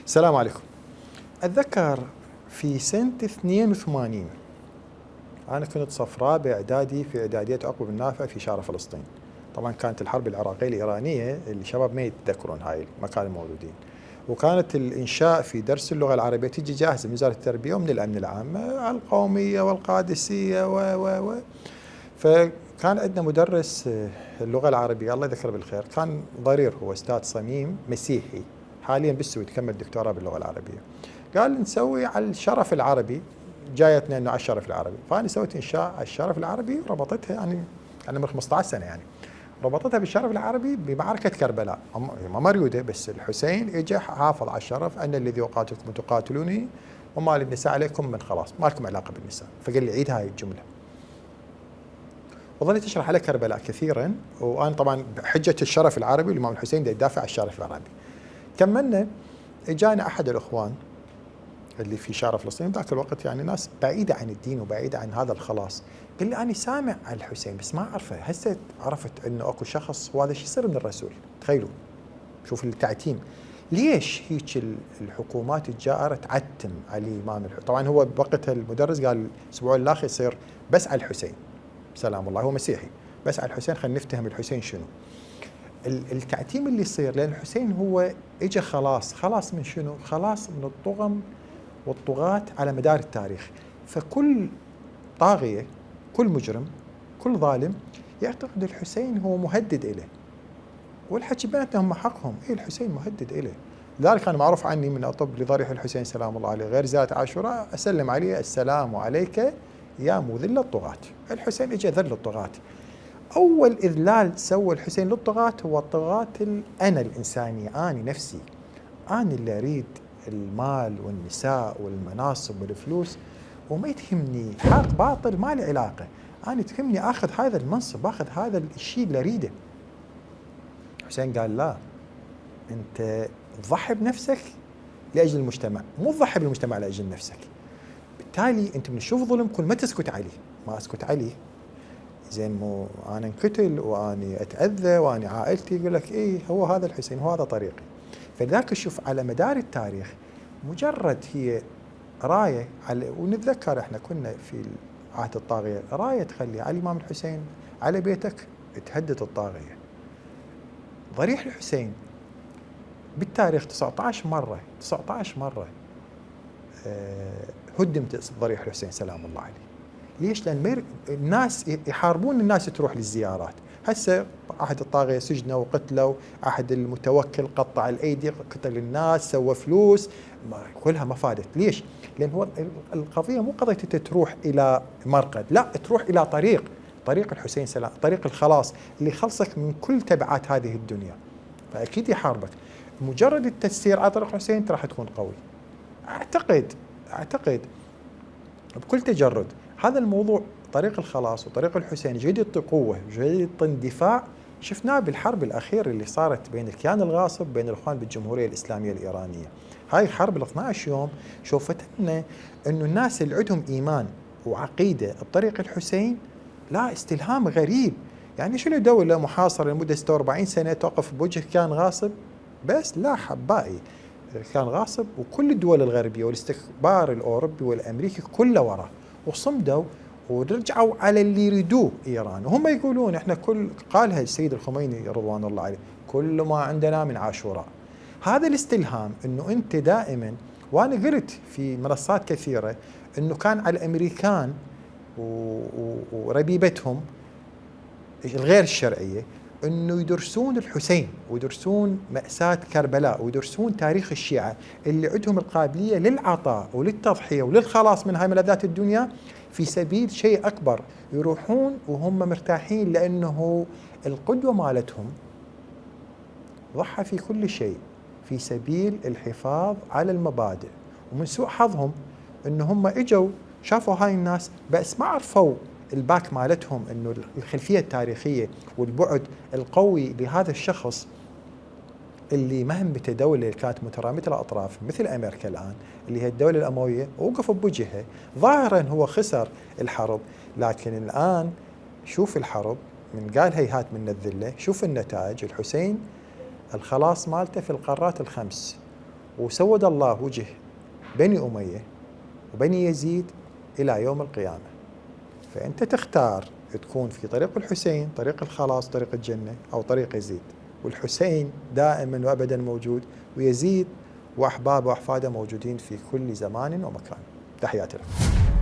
السلام عليكم. أتذكر في سنة 82 أنا كنت صف رابع إعدادي في إعدادية عقبة بن نافع في شارع فلسطين. طبعا كانت الحرب العراقية الإيرانية، الشباب ما يتذكرون هاي، ما كانوا موجودين. وكانت الإنشاء في درس اللغة العربية تجي جاهزة من وزارة التربية ومن الأمن العام، القومية والقادسية و فكان عندنا مدرس اللغة العربية الله يذكره بالخير، كان ضرير، هو أستاذ صميم مسيحي حاليا بالسويد، كمل دكتوراه باللغة العربية. قال نسوي على الشرف العربي، جايتنا انه على الشرف العربي، فانا سويت انشاء على الشرف العربي وربطتها، يعني انا من 15 سنه يعني ربطتها بالشرف العربي بمعركه كربلاء، ما مريوده، بس الحسين اجى حافظ على الشرف ان الذي يقاتلكم تقاتلوني وما للنساء عليكم من خلاص، ما لكم علاقه بالنساء، فقال لي عيد هاي الجمله. وظليت اشرح على كربلاء كثيرا، وانا طبعا بحجه الشرف العربي الامام الحسين يدافع عن الشرف العربي. كملنا، اجانا احد الاخوان اللي في شارع فلسطين ذاك الوقت، يعني ناس بعيدة عن الدين وبعيدة عن هذا الخلاص، قال لي أنا سامع عن الحسين بس ما أعرفه، هسه عرفت أنه أكو شخص وهذا شو يصير من الرسول. تخيلوا، شوف التعتيم، ليش هيك الحكومات الجائرة تعتم على الإمام الحسين؟ طبعا هو بوقتها المدرس قال الأسبوع الآخر يصير بس على الحسين سلام الله، هو مسيحي، بس على الحسين خلينا نفتهم الحسين شنو. التعتيم اللي يصير لأن الحسين هو إجا خلاص من شنو؟ خلاص من الطغم والطغاة على مدار التاريخ. فكل طاغية، كل مجرم، كل ظالم يعتقد الحسين هو مهدد إليه، والحكي بيناتهم حقهم، الحسين مهدد إليه. لذلك أنا معروف عني من أطب لضريح الحسين سلام الله عليه غير زيارة عاشوراء أسلم عليه السلام عليك يا مذل الطغاة. الحسين إجا ذل الطغاة. أول إذلال سوى الحسين للطغاة هو الطغاة أنا الإنسانية، أنا نفسي، أنا اللي أريد المال والنساء والمناصب والفلوس، وما يتهمني حق باطل ما له علاقة، أنا تهمني أخذ هذا المنصب، أخذ هذا الشيء اللي أريده. حسين قال لا، أنت تضحي بنفسك لأجل المجتمع، مو تضحي بالمجتمع لأجل نفسك. بالتالي أنت من تشوف ظلم كل ما تسكت عليه، ما أسكت عليه زين، مو أنا انقتل وأني أتأذى وأني عائلتي، يقول لك إيه هو هذا الحسين، هو هذا طريقي. فلذلك شوف على مدار التاريخ مجرد هي راية على، ونتذكر احنا كنا في عهد الطاغية، راية تخلي على الإمام الحسين على بيتك تهدد الطاغية. ضريح الحسين بالتاريخ 19 مرة هدمت ضريح الحسين سلام الله عليه. ليش؟ لأن الناس يحاربون الناس تروح للزيارات. هسه أحد الطاغية سجنوا وقتلوا، أحد المتوكل قطع الأيدي، قتل الناس، سوى فلوس، كلها ما فادت. ليش؟ لأن هو القضية مو قضية تروح إلى مرقد، لا، تروح إلى طريق الحسين سلام، طريق الخلاص اللي خلصك من كل تبعات هذه الدنيا، فأكيد يحاربك. مجرد التسيير على طريق الحسين راح تكون قوي. أعتقد بكل تجرد هذا الموضوع، طريق الخلاص وطريق الحسين جيد يعطي قوة، جيد يعطي اندفاع. شفناه بالحرب الأخيرة اللي صارت بين الكيان الغاصب بين الإخوان بالجمهورية الإسلامية الإيرانية. هاي الحرب ال 12 يوم شوفت لنا إنه الناس اللي عندهم إيمان وعقيدة بطريق الحسين لا استلهام غريب. يعني شنو دولة محاصرة لمدة 46 سنة توقف بوجه كيان غاصب؟ بس لا حبائي، كان غاصب وكل الدول الغربية والاستخبار الأوروبي والأمريكي كله وراه، وصمدوا ورجعوا على اللي يريدوه إيران. وهم يقولون إحنا قالها السيد الخميني رضوان الله عليه، كل ما عندنا من عاشوراء. هذا الاستلهام إنه أنت دائما، وأنا قلت في منصات كثيرة إنه كان على الأمريكان وربيبتهم الغير الشرعية انه يدرسون الحسين ويدرسون مأساة كربلاء ويدرسون تاريخ الشيعة اللي عندهم القابلية للعطاء وللتضحية وللخلاص من هاي ملذات الدنيا في سبيل شيء أكبر، يروحون وهم مرتاحين لأنه القدوة مالتهم ضحى في كل شيء في سبيل الحفاظ على المبادئ. ومن سوء حظهم انه هم اجوا شافوا هاي الناس بس ما عرفوا الباك مالتهم، انه الخلفيه التاريخيه والبعد القوي لهذا الشخص اللي مهمته دوله كانت متراميه الاطراف مثل امريكا الان اللي هي الدوله الامويه، ووقف بوجهها. ظاهرا هو خسر الحرب، لكن الان شوف الحرب من قال هيهات من الذله، شوف النتائج. الحسين الخلاص مالته في القارات الخمس، وسود الله وجه بني أمية وبني يزيد إلى يوم القيامة. فأنت تختار تكون في طريق الحسين، طريق الخلاص، طريق الجنة، أو طريق يزيد. والحسين دائما وأبدا موجود، ويزيد وأحبابه وأحفاده موجودين في كل زمان ومكان. تحياتي لكم.